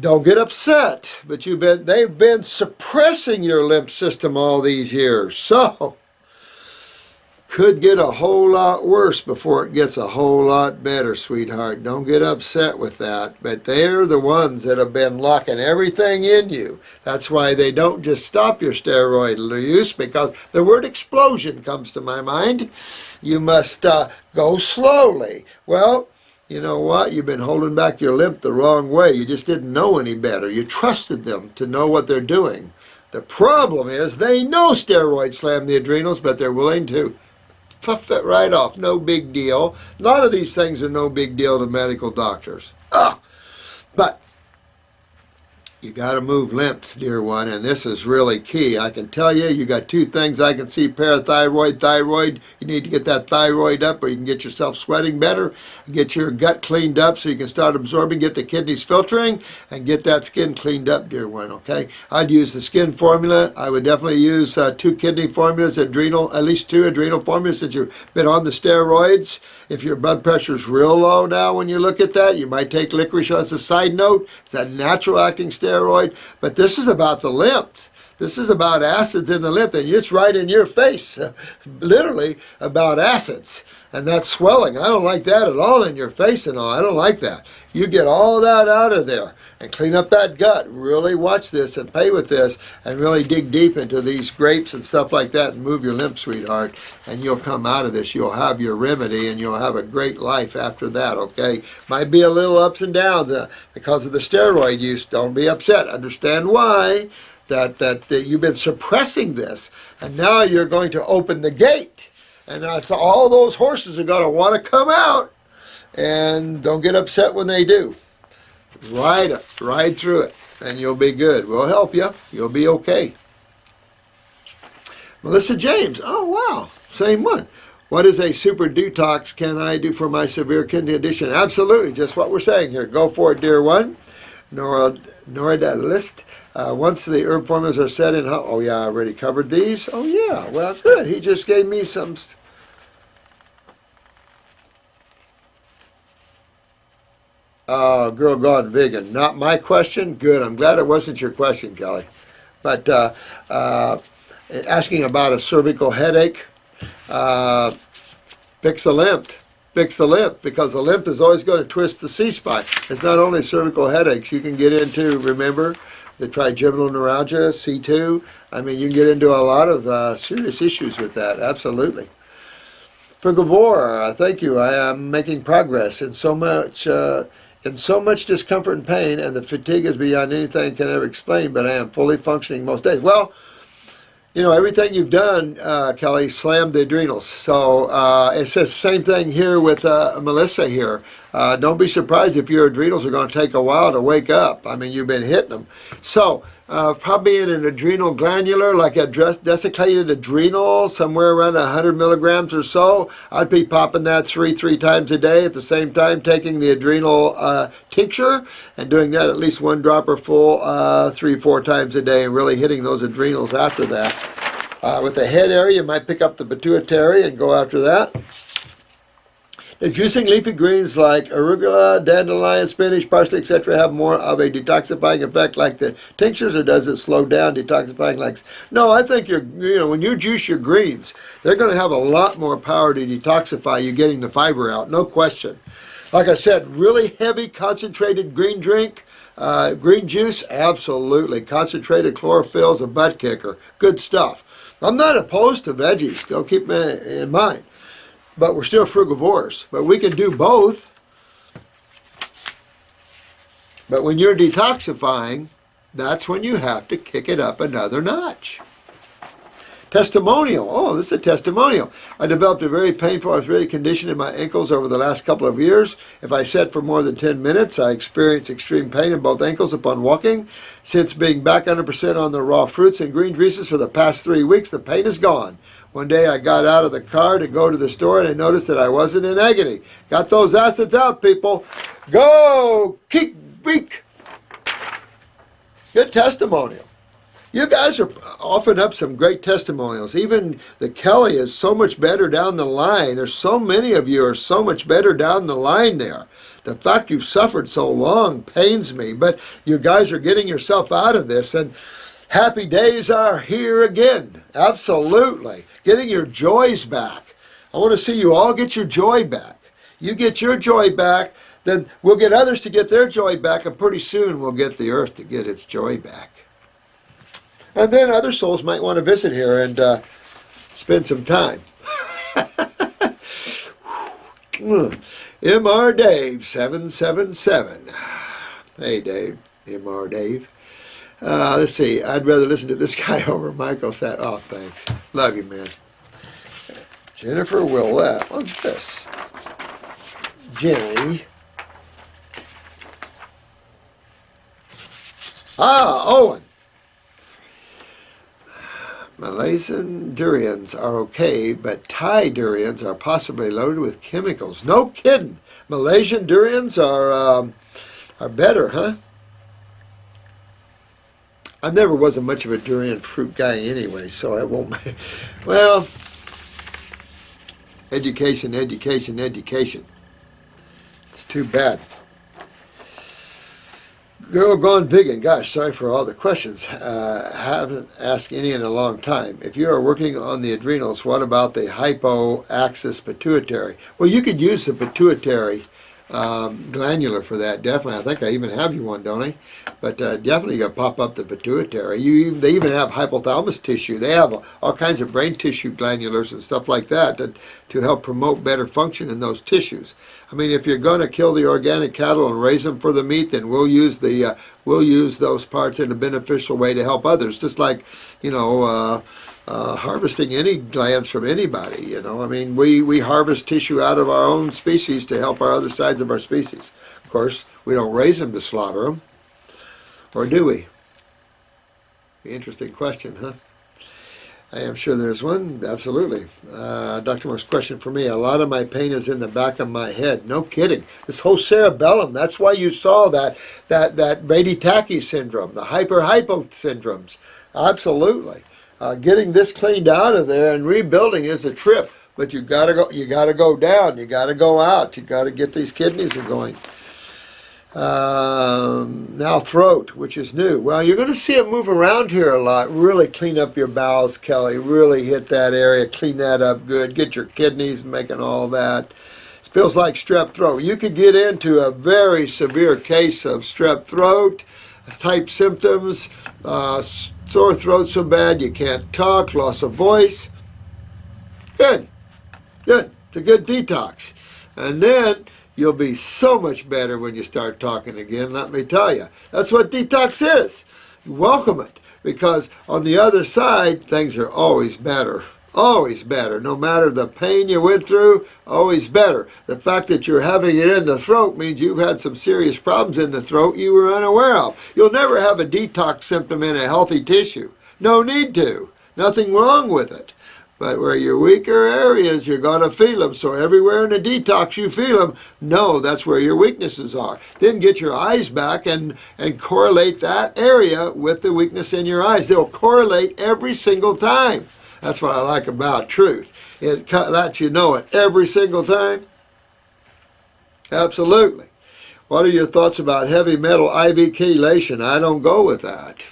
Don't get upset, but they've been suppressing your lymph system all these years. So, could get a whole lot worse before it gets a whole lot better, sweetheart. Don't get upset with that. But they're the ones that have been locking everything in you. That's why they don't just stop your steroid use, because the word explosion comes to my mind. You must go slowly. Well, you know what? You've been holding back your lymph the wrong way. You just didn't know any better. You trusted them to know what they're doing. The problem is they know steroids slam the adrenals, but they're willing to puff it right off. No big deal. A lot of these things are no big deal to medical doctors. But you got to move lymphs, dear one, and this is really key. I can tell you, you got two things I can see: parathyroid, thyroid. You need to get that thyroid up, or you can get yourself sweating better, get your gut cleaned up so you can start absorbing, get the kidneys filtering, and get that skin cleaned up, dear one, okay? I'd use the skin formula. I would definitely use 2 kidney formulas, at least 2 adrenal formulas, since you've been on the steroids. If your blood pressure is real low now when you look at that, you might take licorice as a side note. It's a natural acting steroid, but this is about the lymph. This is about acids in the lymph, and it's right in your face, literally, about acids. And that swelling, I don't like that at all in your face and all. I don't like that. You get all that out of there and clean up that gut. Really watch this and play with this and really dig deep into these grapes and stuff like that and move your lymph, sweetheart, and you'll come out of this. You'll have your remedy and you'll have a great life after that, okay? Might be a little ups and downs because of the steroid use. Don't be upset. Understand why. That you've been suppressing this, and now you're going to open the gate, and so all those horses are going to want to come out, and don't get upset when they do. Ride through it, and you'll be good. We'll help you. You'll be okay. Melissa James. Oh, wow. Same one. What is a super detox can I do for my severe kidney condition? Absolutely. Just what we're saying here. Go for it, dear one. Norida list. Once the herb formulas are set in, oh yeah, I already covered these. Oh yeah, well good. He just gave me some. Girl gone vegan. Not my question. Good. I'm glad it wasn't your question, Kelly. But asking about a cervical headache, fix the lymph. Fix the lymph, because the lymph is always going to twist the C-spine. It's not only cervical headaches. You can get into, remember, the trigeminal neuralgia, C2. I mean, you can get into a lot of serious issues with that, absolutely. For Gavor, thank you. I am making progress in so much discomfort and pain, and the fatigue is beyond anything I can ever explain, but I am fully functioning most days. Well, you know, everything you've done, Kelly, slammed the adrenals. So it says the same thing here with Melissa here. Don't be surprised if your adrenals are going to take a while to wake up. I mean, you've been hitting them. So probably in an adrenal glandular, like a desiccated adrenal, somewhere around 100 milligrams or so, I'd be popping that three times a day, at the same time taking the adrenal tincture and doing that at least 1 dropper full 3-4 times a day, and really hitting those adrenals after that. With the head area, you might pick up the pituitary and go after that. The juicing leafy greens like arugula, dandelion, spinach, parsley, etc. have more of a detoxifying effect like the tinctures, or does it slow down detoxifying like? No, I think when you juice your greens, they're going to have a lot more power to detoxify you, getting the fiber out, no question. Like I said, really heavy concentrated green drink, green juice, absolutely. Concentrated chlorophyll is a butt kicker. Good stuff. I'm not opposed to veggies, don't keep me in mind. But we're still frugivores. But we can do both. But when you're detoxifying, that's when you have to kick it up another notch. Testimonial. Oh, this is a testimonial. I developed a very painful arthritic condition in my ankles over the last couple of years. If I sat for more than 10 minutes, I experienced extreme pain in both ankles upon walking. Since being back 100% on the raw fruits and green juices for the past 3 weeks, the pain is gone. One day I got out of the car to go to the store, and I noticed that I wasn't in agony. Got those acids out, people. Go! Keep weak. Good testimonial. You guys are offering up some great testimonials. Even the Kelly is so much better down the line. There's so many of you are so much better down the line there. The fact you've suffered so long pains me, but you guys are getting yourself out of this, and happy days are here again. Absolutely. Getting your joys back. I want to see you all get your joy back. You get your joy back, then we'll get others to get their joy back, and pretty soon we'll get the earth to get its joy back. And then other souls might want to visit here and spend some time. MR Dave 777. Hey Dave, MR Dave. Let's see. I'd rather listen to this guy over Michael Sat. Oh, thanks. Love you, man. Jennifer Willette. What's this? Jenny. Owen. Malaysian durians are okay, but Thai durians are possibly loaded with chemicals. No kidding. Malaysian durians are better, huh? I never was much of a durian fruit guy anyway, so I won't. Well, education, education, education. It's too bad. Girl Gone Vegan. Gosh, sorry for all the questions. Haven't asked any in a long time. If you are working on the adrenals, what about the hypoaxis pituitary? Well, you could use the pituitary glandular for that, definitely. I think I even have you one, don't I? But definitely you got to pop up the pituitary. They even have hypothalamus tissue. They have all kinds of brain tissue glandulars and stuff like that to help promote better function in those tissues. I mean, if you're going to kill the organic cattle and raise them for the meat, then we'll use those parts in a beneficial way to help others. Just like, harvesting any glands from anybody. I mean, we harvest tissue out of our own species to help our other sides of our species. Of course, we don't raise them to slaughter them, or do we? Interesting question, huh? I am sure there's one. Absolutely. Dr. Morse, question for me. A lot of my pain is in the back of my head. No kidding. This whole cerebellum. That's why you saw that Brady-Tachy syndrome, the hyper-hypo syndromes. Absolutely. Getting this cleaned out of there and rebuilding is a trip. But you gotta go down. You gotta go out. You gotta get these kidneys going. Now throat, which is new. Well, you're going to see it move around here a lot. Really clean up your bowels, Kelly. Really hit that area. Clean that up good. Get your kidneys making all that. It feels like strep throat. You could get into a very severe case of strep throat type symptoms. Sore throat so bad you can't talk. Loss of voice. Good. Good. It's a good detox. And then you'll be so much better when you start talking again, let me tell you. That's what detox is. Welcome it, because on the other side, things are always better. Always better. No matter the pain you went through, always better. The fact that you're having it in the throat means you've had some serious problems in the throat you were unaware of. You'll never have a detox symptom in a healthy tissue. No need to. Nothing wrong with it. But where your weaker areas, you're going to feel them. So everywhere in the detox you feel them, no, that's where your weaknesses are. Then get your eyes back and correlate that area with the weakness in your eyes. They'll correlate every single time. That's what I like about truth. It lets you know it every single time. Absolutely. What are your thoughts about heavy metal IV chelation? I don't go with that.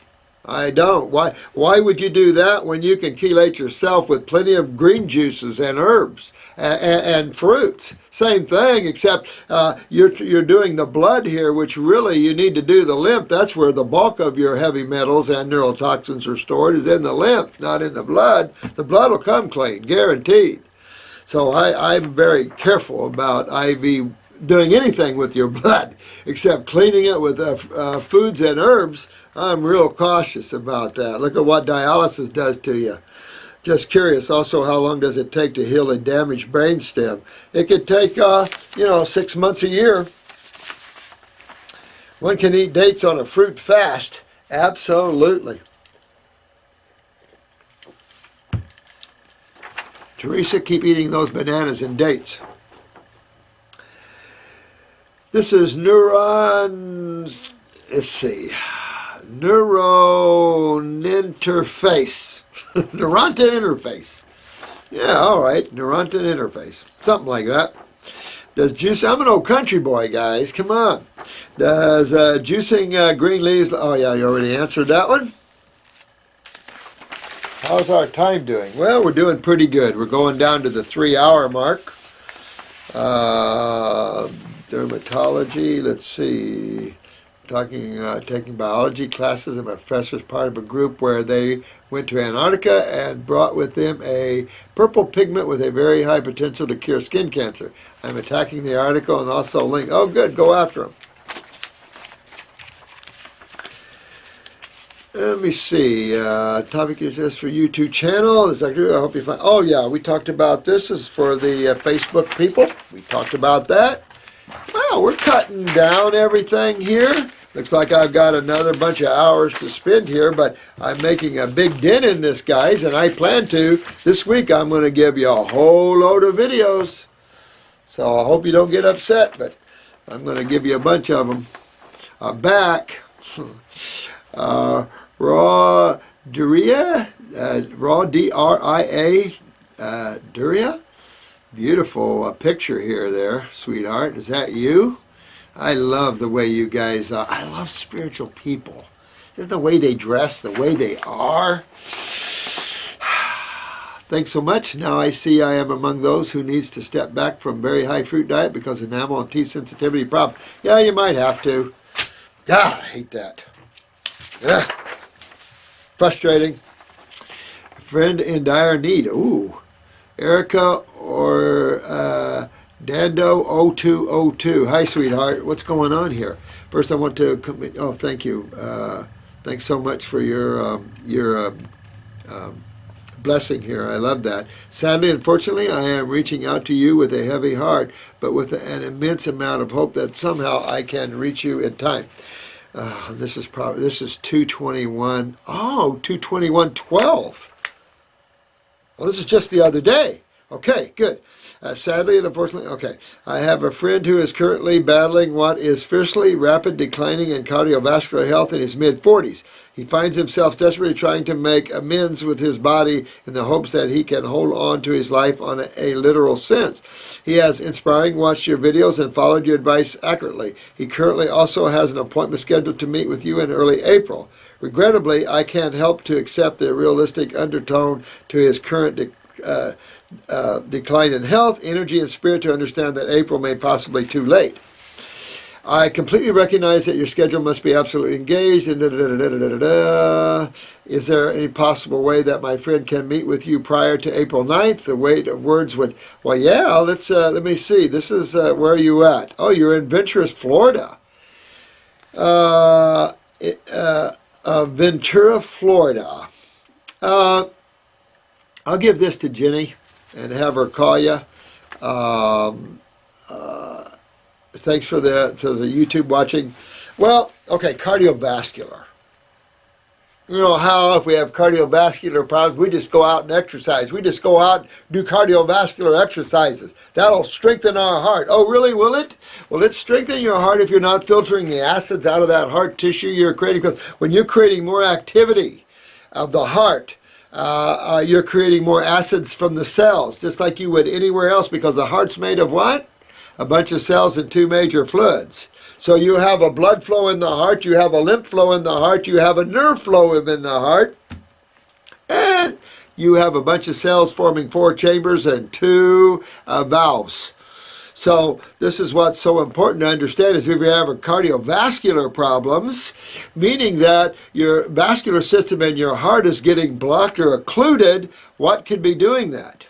I don't. Why would you do that when you can chelate yourself with plenty of green juices and herbs and fruits? Same thing, except you're doing the blood here, which really you need to do the lymph. That's where the bulk of your heavy metals and neurotoxins are stored, is in the lymph, not in the blood. The blood will come clean, guaranteed. So I'm very careful about IV doing anything with your blood, except cleaning it with foods and herbs. I'm real cautious about that. Look at what dialysis does to you. Just curious. Also, how long does it take to heal a damaged brainstem? It could take, 6 months, a year. One can eat dates on a fruit fast. Absolutely. Teresa, keep eating those bananas and dates. This is Neuron, let's see, Neuroninterface. Neurontin interface. Yeah, all right. Neurontin interface. Something like that. Does juice? I'm an old country boy, guys. Come on. Does juicing green leaves? Oh, yeah, you already answered that one. How's our time doing? Well, we're doing pretty good. We're going down to the 3-hour mark. Dermatology, let's see. Taking biology classes, and my professor's part of a group where they went to Antarctica and brought with them a purple pigment with a very high potential to cure skin cancer. I'm attacking the article and also link. Oh, good. Go after them. Let me see. Topic is this for YouTube channel. I hope you find. Oh yeah, we talked about this. This is for the Facebook people. We talked about that. Wow, we're cutting down everything here. Looks like I've got another bunch of hours to spend here, but I'm making a big dent in this, guys, and I plan to. This week I'm going to give you a whole load of videos. So I hope you don't get upset, but I'm going to give you a bunch of them. I'm back. Raw Duria, Raw D-R-I-A, Duria. Beautiful picture here there, sweetheart. Is that you? I love the way you guys are. I love spiritual people. Just the way they dress, the way they are. Thanks so much. Now I see I am among those who needs to step back from very high fruit diet because of enamel and tea sensitivity problem. Yeah, you might have to. God, I hate that. Ugh. Frustrating. Friend in dire need. Ooh. Erica or Dando 0202. Hi, sweetheart. What's going on here? First, I want to commit. Oh, thank you. Thanks so much for your blessing here. I love that. Sadly, unfortunately, I am reaching out to you with a heavy heart, but with an immense amount of hope that somehow I can reach you in time. This is 221. Oh, 221:12. Well, this is just the other day. Okay, good. Sadly and unfortunately, okay. I have a friend who is currently battling what is fiercely rapid declining in cardiovascular health in his mid-40s. He finds himself desperately trying to make amends with his body in the hopes that he can hold on to his life on a literal sense. He has inspiring watched your videos and followed your advice accurately. He currently also has an appointment scheduled to meet with you in early April. Regrettably, I can't help to accept the realistic undertone to his current decline in health, energy, and spirit to understand that April may possibly be too late. I completely recognize that your schedule must be absolutely engaged. And Is there any possible way that my friend can meet with you prior to April 9th? The weight of words would. Well, yeah. Let me see. This is where are you at? Oh, you're in Ventura, Florida. Ventura, Florida. I'll give this to Jenny and have her call you. Thanks for the YouTube watching. Well, okay, cardiovascular. You know how if we have cardiovascular problems, we just go out and exercise. We just go out and do cardiovascular exercises. That'll strengthen our heart. Oh, really, will it? Well, let's strengthen your heart if you're not filtering the acids out of that heart tissue you're creating. Because when you're creating more activity of the heart, you're creating more acids from the cells, just like you would anywhere else, because the heart's made of what? A bunch of cells and two major fluids. So you have a blood flow in the heart, you have a lymph flow in the heart, you have a nerve flow in the heart, and you have a bunch of cells forming 4 chambers and 2 valves. So this is what's so important to understand is if you have cardiovascular problems, meaning that your vascular system and your heart is getting blocked or occluded, what could be doing that?